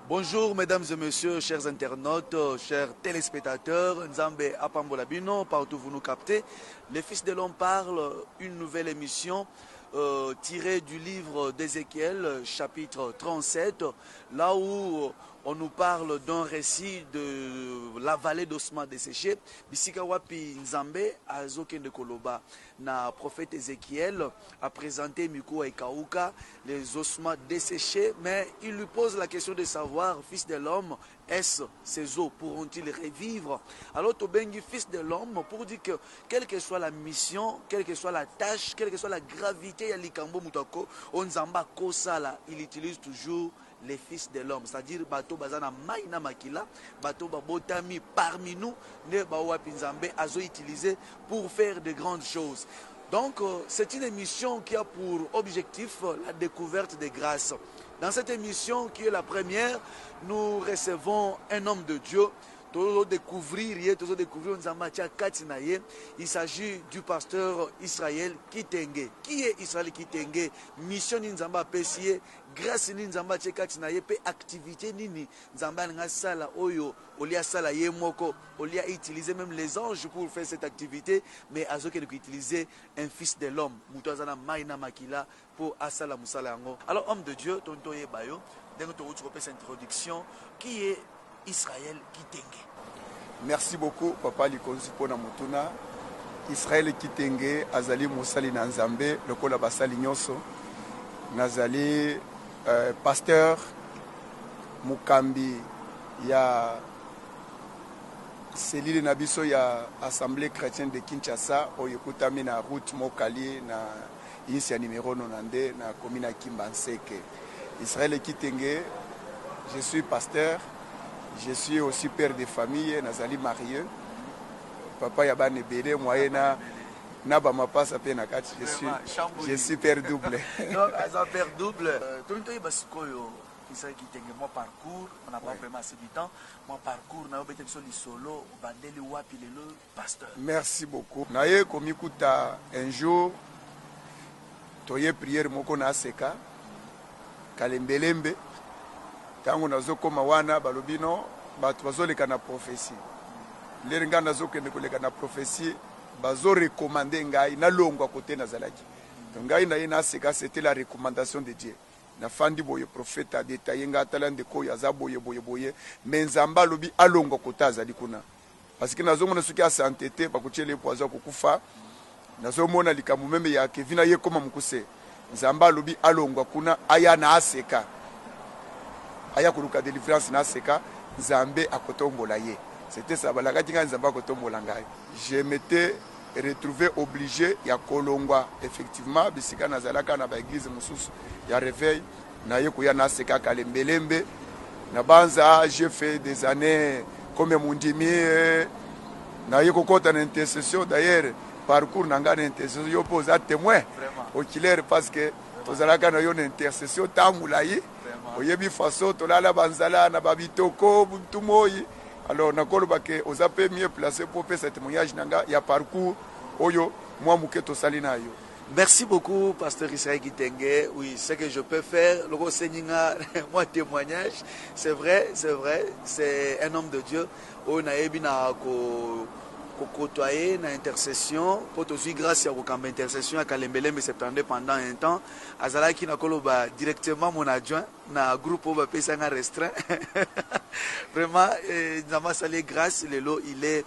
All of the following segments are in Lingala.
Bonjour mesdames et messieurs, chers internautes, chers téléspectateurs, Nzambe Apambolabino, partout où vous nous captez. Les Fils de l'Homme parlent, une nouvelle émission tirée du livre d'Ézéchiel, chapitre 37, là où on nous parle d'un récit de la vallée d'ossements desséchés. Bisika wapi Nzambe azokende koloba na prophète Ézéchiel a présenté Miko et Kauka les ossements desséchés, mais il lui pose la question de savoir, fils de l'homme, est-ce ces os pourront-ils revivre? Alors Tobengi, fils de l'homme, pour dire que quelle que soit la mission, quelle que soit la tâche, quelle que soit la gravité ya likambo mutako, Onzamba Kosala, il utilise toujours les fils de l'homme, c'est-à-dire bato bazana maina makila, bato babotami parmi nous, ne bawapi Nzambe azo utilisé pour faire de grandes choses. Donc c'est une émission qui a pour objectif la découverte des grâces. Dans cette émission qui est la première, nous recevons un homme de Dieu. Il s'agit du pasteur Israël Kitenge. Qui est Israël Kitenge? Mission Nzamba Pessie, grâce Nzamba Tchekatinaye, pe activité Nini. Nzamba Ngasala Oyo, Olia Sala Yemoko, Olia utiliser même les anges pour faire cette activité, mais Azoke utiliser un fils de l'homme, Moutazana Maina Makila, pour Asala Moussalango. Alors, homme de Dieu, Tontoye Bayo, dès que tu as cette introduction, qui est Israël Kitenge? Merci beaucoup, Papa Likonzi Pona Mutuna. Israël Kitenge, Azali Moussali Nanzambe, le Kola Basali Nyoso, Nazali pasteur Mukambi, ya Selile Nabiso, ya Assemblée chrétienne de Kinshasa, Oyekutami na route Mokali, na Insia numéro 92, na commune Kimbanseke. Israël Kitenge, je suis pasteur. Je suis aussi père de famille, Nazali marié. Papa Yabane Bede, moi, Naba Mapa Sapé Nakati, je suis père double. Donc, à père double, tout le temps, Israël Kitenge, mon parcours, on n'a pas vraiment assez de temps. Mon parcours, on a été solo, Bandeli Wapi, le pasteur. Merci beaucoup. Naye Komikuta, un jour, Toye prière Moko na Seka, Kalembelembe. Tango nazokoma wana balobino bato bazoleka na prophétie lerenga nazokende koleka na prophétie bazo recommander ngai na longwa côté nazalaki donc ngai na yena seka c'était la recommandation de Dieu na fandi boye prophète a détaillé nga talande ko yaza boye mais Nzamba lobi alongwa côté azali kuna parce que nazomona soki a santété bakotiele poison kokufa nazomona likamu meme ya Kevin ye koma mukuse Nzamba lobi alongwa kuna aya na aseka aya kuluka délivrance na seka Nzambe akotombola ye. C'était ça balaka tinga Nzamba akotombola ngai. Je m'étais retrouvé obligé ya kolongwa effectivement bisika nazalaka na ba église mususu ya réveil na ye kuya na seka kalembelembe na banza j'ai fait des années comme mundimi na ye kokota na intercession d'ailleurs parcours nanga na intercession yo pose à témoin oculaire parce que tozalaka na yo na intercession tamula ye oyebi faso tolala banzala na babitoko butumoyi alors nakoloba ke ozape mieux placé pour faire ce témoignage nanga ya parcours oyo moi muketo salina yo. Merci beaucoup, pasteur Israël Kitenge. Oui, ce que je peux faire, le Seigneur, moi témoignage, c'est vrai, c'est un homme de Dieu. On a ebina ko côtoyer na intercession pour aussi grâce à vos campagnes intercession à Kalembelembe septembre pendant un temps azala qui na koloba directement mon adjoint na groupe au pesa nga restreint vraiment nzama sali grâce lelo il est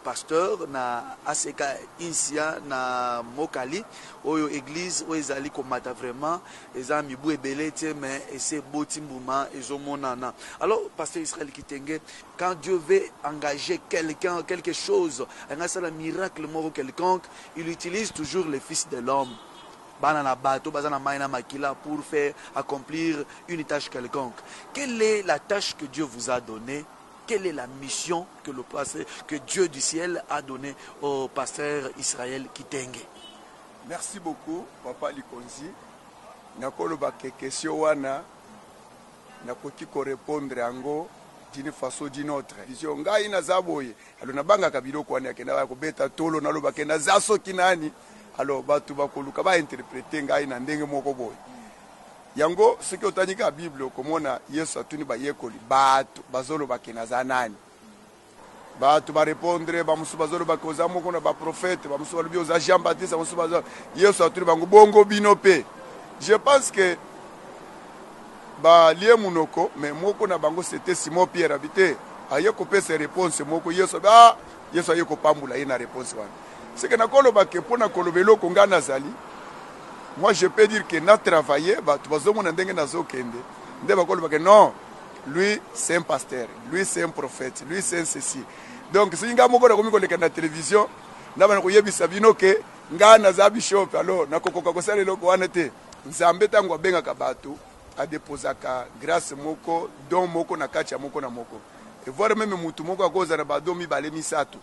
pasteur na ACK Insia na Mokali oyo église oyo ezali komata vraiment eza mibu ebele te mais c'est botimbuma ezomonana. Alors pasteur Israël Kitenge, quand Dieu veut engager quelqu'un quelque chose un miracle mort quelconque, il utilise toujours les fils de l'homme banana bato bazana maina makila pour faire accomplir une tâche quelconque. Quelle est la tâche que Dieu vous a donnée? Quelle est la mission que Dieu du ciel a donnée au pasteur Israël Kitenge? Merci beaucoup, Papa Likonzi. Nakoloba ke question wana nakoki ko répondre ango d'une façon d'une autre. Vision ngai na zaboye. Alors nabanga kabiloko wana kenda ko beta tolo naloba kenda zaso kinani. Alors batu bakoluka ba interpréter ngai na ndenge moko boye. yango soki otandika Bible okomona Yesu atuni bayekoli bato bazolo bakena za nani bato ba répondre ba musu bazolo bakoza moko na ba prophète ba musu balobi oza Jean Baptiste musu bazolo Yesu atuni bango bongo bino pe. Je pense que ba lié munoko mais moko na bango c'était Simon Pierre habité ayeko pesa réponse moko Yesu Yesu ayeko pambula ina réponse wana. C'est que na koloba ke pona kolobelo ko ngana zali. Moi je peux dire que na travaillé ba tu bazomo na ndenge nazo kende. Nde ba koloba ke non, lui c'est un pasteur, lui c'est un prophète, lui c'est un ceci. Donc si nga moko na komi koleka na télévision na bana ko yebisa bino ke ngana za bishop alors na kokoka ko sala loko wana te. Nzambe tango benga ka bato a déposaka grâce moko don moko na kacha moko na moko. Et voir même mutu moko akoza na badomi balemi sato.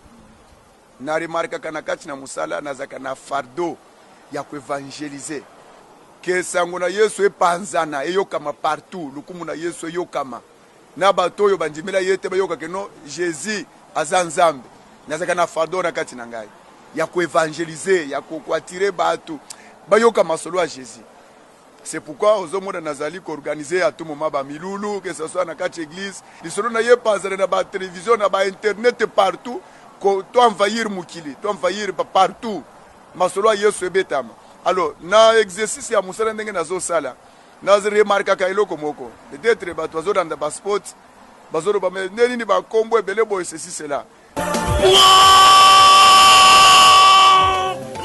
Na remarka kana kachi na musala na zaka na fardo ya ku évangéliser. Que sango na Yesu epanzana eyokama partout, lukumu na Yesu eyokama. Na bato yo bandimela yete bayoka ke no Jésus azanzambe. Na zaka na fardo na kachi na ngai. Ya ku évangéliser, ya ku attirer bato bayoka masolo a Jésus. C'est pourquoi ozomona nazali ko organiser à tout moment ba milulu que ce soit na kachi église, lisolo na yepanzana na ba télévision na ba internet partout. Tu envahir mukili, tu envahir partout. Masolo Yesu ebetama. Alors, na exercice ya musala ndenge nazo sala. Na remarka ka iloko moko. Peut-être ba tozo dans ba sport, bazoro ba neni ni ba kombo ebele boy ceci cela.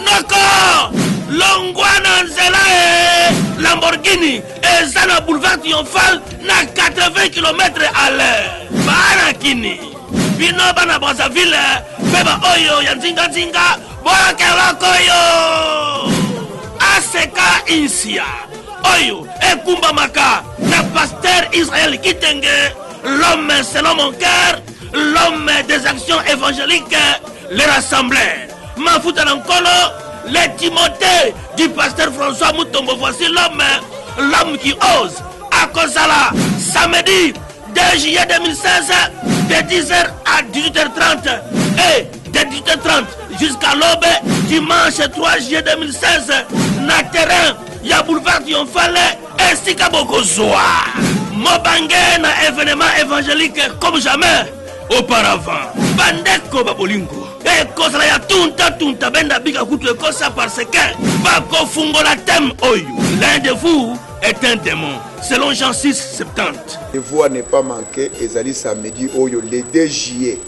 Nako! Longwana Nzela Lamborghini et Zana Boulevard Triomphal na 80 km à l'heure. Barakini. Bino bana Brazzaville, beba oyo ya nzinga nzinga, bola keloko yo. ACK Insia, oyo ekumba maka, na pasteur Israël Kitenge, l'homme selon mon cœur, l'homme des actions évangéliques, les rassembleurs. Mafuta Nankolo, les Timothée du pasteur François Moutombo, voici l'homme qui ose. À Kosala, samedi 2 juillet 2016, de 10h à 18h30 et de 18h30 jusqu'à l'aube, dimanche 3 juillet 2016, na terrain, ya boulevard Triomphal ainsi qu'à Bokozoa. Mobangé na événement évangélique comme jamais auparavant. Bandeko Babolingo. Et Kosala ya tunta benda bika kutu kosa parce que Bako Fungola thème oyo. L'un de vous est un démon, selon Jean 6:70. Les voix n'est pas manqué, ezali samedi oyo le 2 juillet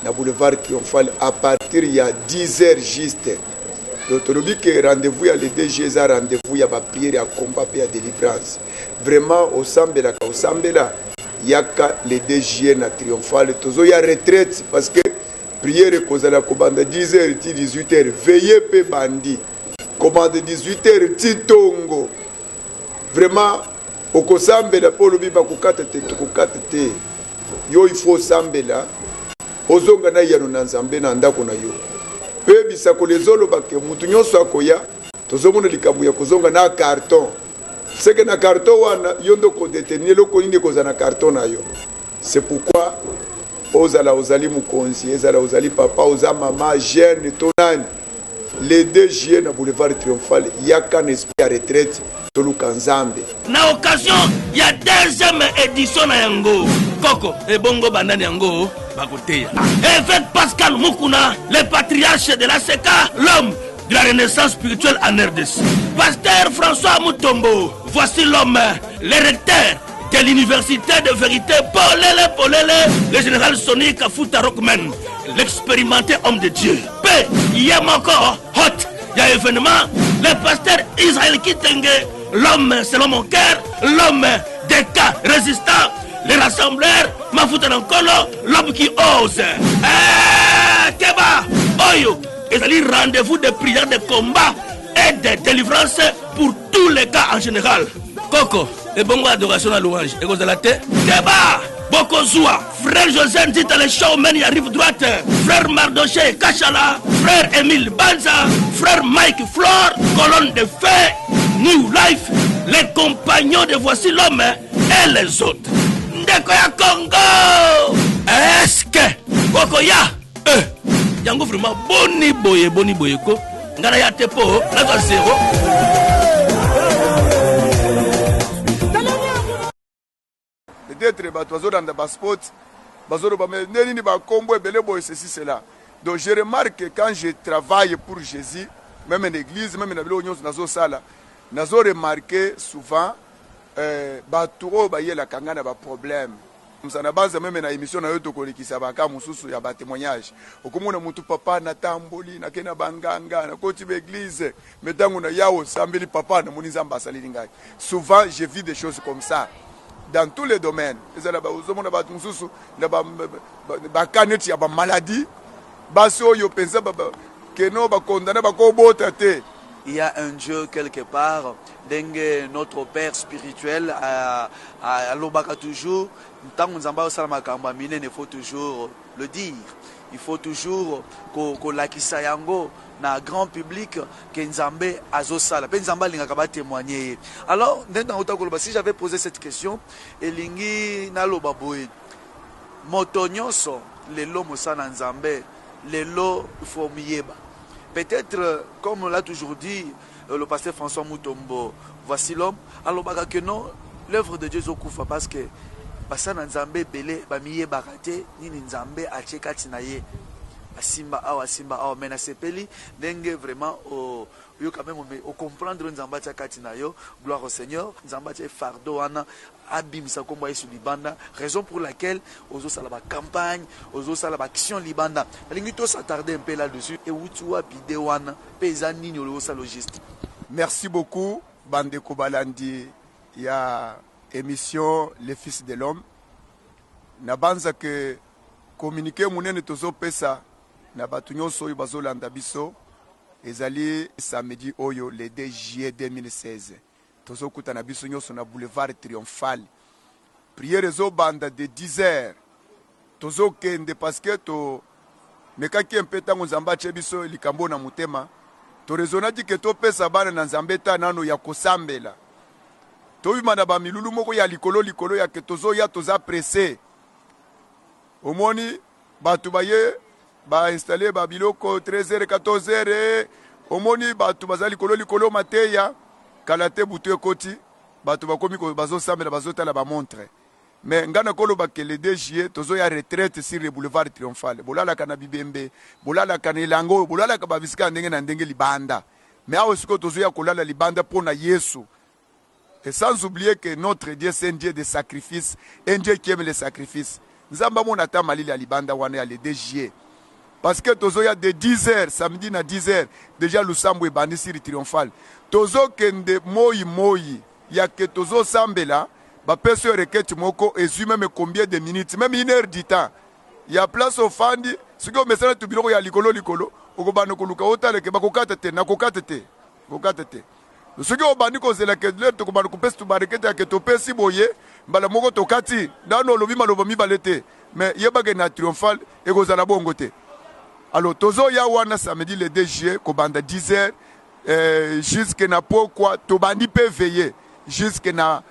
na boulevard Triomphal à partir il y a 10h juste. Donc on dit que rendez-vous il y a le 2 juillet, ça rendez-vous il y a ba prière, à combat et à délivrance. Vraiment au Sambela yaka le 2 juillet na Triomphal tozo ya retraite parce que prière kozala kobanda 10h ti 18h veillez pe bandi. Commande 18h ti tongo. Vraiment oko sambela po lobi ba kokata te yo il faut sambela ozonga na yano na nzambe na ndako na yo pe bisako lezolo ba ke mutu nyonso akoya tozomona likambo ya kozonga na carton seke na carton wana yondo ko détenir loko nini koza na carton na yo. C'est pourquoi ozali mukonzi ezala ozali papa oza mama jeune tonani le 2 juillet na boulevard Triomphal yaka na esprit à retraite toluka nzambe na occasion ya deuxième édition na yango koko ebongo bandani yango bakoteya évêque Pascal Mukuna, le patriarche de la CK, l'homme de la renaissance spirituelle en RDC. Pasteur François Moutombo, voici l'homme, le recteur de l'université de vérité Polele, le général Sonny Kafuta Rockman, l'expérimenté homme de Dieu. Paix, hier encore, hot, il y a événement, le pasteur Israël Kitenge, l'homme selon mon cœur, l'homme des cas résistants, les rassembleurs, Mafuta Nankolo, l'homme qui ose. Keba, Oyo, et c'est un rendez-vous de prière, de combat et de délivrance pour tous les cas en général. Coco, et bon adoration à louange. Et vous allez la tête. Keba, Bokozoua, frère José Ndita, le showman, il arrive droite. Frère Mardoché Kachala, frère Émile Banza, frère Mike Flore, colonne de feu, New Life, les compagnons de Voici l'homme et les autres. Ndekoya Congo, est-ce que Bokoya, yango vraiment boni boye ko, ngana ya tepo, la zéro. peut-être bato bazolanda basport bazoloba mais nini bakombo ebele boye ceci cela. Donc je remarque que quand je travaille pour Jésus, même en église, même dans biloko nyonso nazosala, nazo remarqué souvent bato oyo bayelaka nga na baproblème. Msana baza meme na émission na yo tokolekisa baka mususu ya batémoignage. Okomona mutu papa na tamboli na kena banganga na koti l'église, mais tango na yawo sambeli papa na moni nzamba asaleli ngai. Souvent je vis des choses comme ça dans tous les domaines. Ezala ba uzomona ba mususu na ba kaneti ya ba maladie. Basi oyo pensa ba keno ba condamné ba ko bota te. Il y a un Dieu quelque part, notre Père spirituel, à l'obaka toujours, tant que nous avons il faut toujours le dire. Il faut toujours que l'akisa yango na grand public que Nzambe azosala. Pe Nzambe lingaka témoigner. Alors, si j'avais posé cette question, elingi na loba boye. Motonyoso lelo mosana Nzambe, lelo faut miyeba. Peut-être, comme on l'a toujours dit, le pasteur François Mutombo, voici l'homme. Alors, que non, l'œuvre de Dieu est parce que Basana Nzambe Bele, Bamiye Barate, Nini Nzambe, Acheka Tinaye, Asimba Awa, Mena Sepeli, Dengue vraiment yo quand même au comprendre Nzamba Tchakatinayo, gloire au Seigneur, Nzamba Tché fardo ana abim sa kombo sur libanda, raison pour laquelle ozo salaba campagne, ozo salaba action libanda. Alingi to s'attarder un peu là-dessus et wutua bidewana paysanni nyolo sa logistique. Merci beaucoup Bande Kobalandi, il y a émission Les Fils de l'Homme. Na banza que communiquer munene tozo pesa na batu nyonso bazolanda biso. Ezali samedi oyo le 2 juillet 2016. Tozo kuta na biso nyonso na boulevard Triomphal. Prière ezo banda de 10h. Tozo kende parce que to mekaki empeta Nzamba che biso likambo na mutema. To rezonadi ke to pesa bana na Nzambeta nano ya kosambela. To bimana ba milulu moko ya likolo ya ke tozo ya toza pressé. Omoni batu baye ba installer ba biloko 13h 14h omoni batu bazali likolo mateya kalate butu ekoti batu bakomi ko bazosambela bazotala ba montre mais ngana koloba ke le 2 juillet tozo ya retraite sur le boulevard Triomphal bolala kana bibembe bolala kana elango bolala ka babisika ndenge na ndenge libanda mais awo siko tozo ya kolala libanda pona Yesu. Et sans oublier que notre Dieu c'est un Dieu de sacrifice, un Dieu qui aime les sacrifices. Nzamba mona ta malili ya libanda wana ya le 2 juillet. Parce que tozo ya de 10h, samedi na 10h, déjà Lusambo et bandi sur Triomphal. Tozo kende moi, ya que tozo sambela, ba peso requête moko, et même combien de minutes, même 1 heure du temps. Il y a place au fandi, ce que mesana tu biloko ya likolo, oko bano koluka otale ke bakokatete, na kokatete. Ce que obani ko zela ke le to bano kopesi tu barekete ya ke to pesi boye, mbala moko to kati, dano lobi maloba mi balete, mais yebage na Triomphal e ko zala bongo te. Alors, tozo ya wana samedi le 2 juillet, kobanda 10h, jusqu'à na pourquoi, tobandi peut veiller, jusqu'à na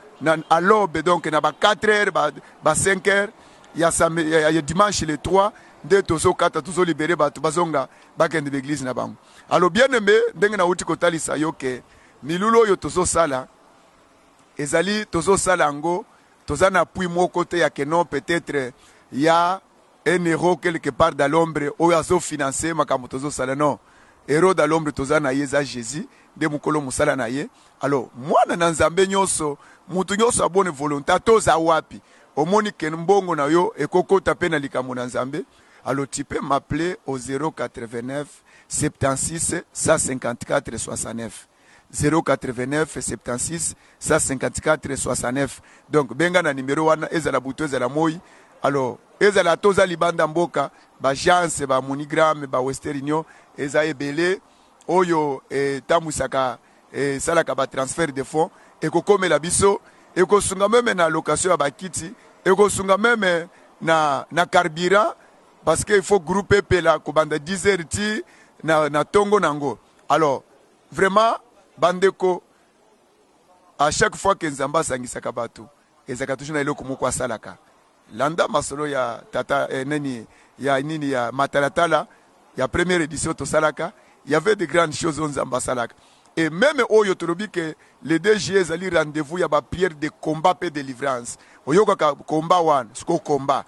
à l'aube, donc na ba 4h, ba 5h, il y a dimanche le 3, de tozo kata, tozo libéré, ba bazonga, ba kende l'église na bango. Alors, bien aimé, dengue na uti kotali sa yo ke, milulo yo tozo sala, ezali tozo sala ango, toza na pui mo côté ya que non, peut-être, il y a un héros quelque part dans l'ombre où il a financé makamotozo sala non héros dans l'ombre toza na yeza Jésus de mukolo musala na ye. Alors moi na Nzambe nyonso mutu nyonso a bonne volonté toza wapi omoni ken mbongo na yo ekokota pe na likambo na Nzambe. Alors tu peux m'appeler au 089 76 154 69 089 76 154 69. Donc benga na numéro wana ezala buto ezala moi. Alors ezala toza libanda mboka ba Jance ba Monigram ba Western Union eza ebele oyo tamusaka salaka ba transfert de fonds ekokomela biso ekosunga meme na location ya bakiti ekosunga meme na carburant parce que il faut grouper pela ko banda 10h ti na tongo nango. Alors vraiment bandeko à chaque fois que Nzamba sangisaka bato ezaka toujours na eloko moko asalaka landa masolo ya tata neni ya matalatala ya première édition to salaka il y avait de grandes choses on Nzamba salaka et même oyo tolobi que le DG ezali rendez-vous ya ba prière de combat pe délivrance oyoka ka combat wana siko combat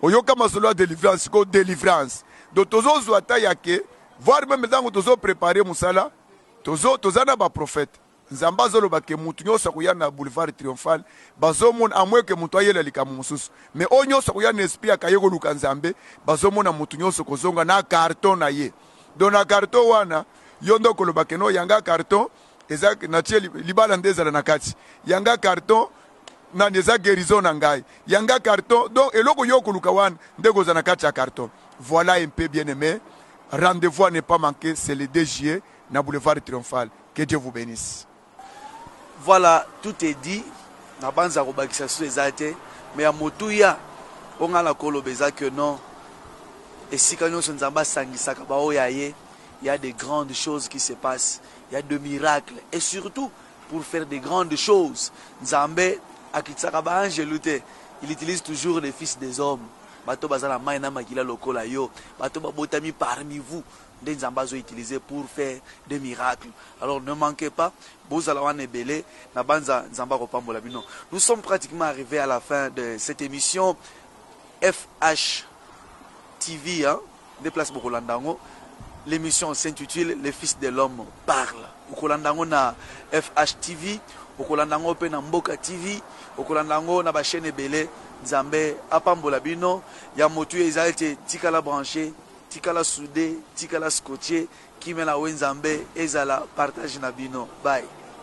oyoka masolo ya délivrance siko délivrance donc tozo ata ya ke voir même ntango tozo préparer musala tozana ba prophète nzamba zoloba ke mutu nyosa kuya na boulevard triomphal bazomona amwe ke mutu ayela likamu mususu mais o nyosa kuya na esprit akayeko luka nzambe bazomona mutu nyoso kozonga na carton na ye donc na carton wana yondo koloba ke no yanga carton eza na tie libala ndezala na kati yanga carton na eza guérison na ngai yanga carton donc eloko yoko luka wana ndeko za na kati ya carton voilà un peu bien aimé rendez-vous à ne pas manquer c'est le 2 juillet na boulevard triomphal que Dieu vous bénisse. Voilà, tout est dit. Na banza ko bakisa su ezate, mais ya motuya onga la kolobeza que non. Et si kanyo nzamba sangisa ka ba oyaye, il y a de grandes choses qui se passent, il y a de miracles et surtout pour faire de grandes choses. Nzambe akitsaka ba angelute, il utilise toujours les fils des hommes. Bato bazala maina makila lokola yo, bato babotami parmi vous. Des Nzambazo utilisés pour faire des miracles. Alors ne manquez pas, nous sommes pratiquement arrivés à la fin de cette émission FH TV, hein, déplace Bokolandango. L'émission s'intitule Les Fils de l'Homme parlent. Bokolandango na FH TV, Bokolandango pe na Mboka TV, Bokolandango na ba chaîne Belé, Nzambe apambola bino, ya motu ezalite tikala branché. Tikala soudé, tikala scotché, qui mène à Wenzambe, ezala partage nabino. Bye.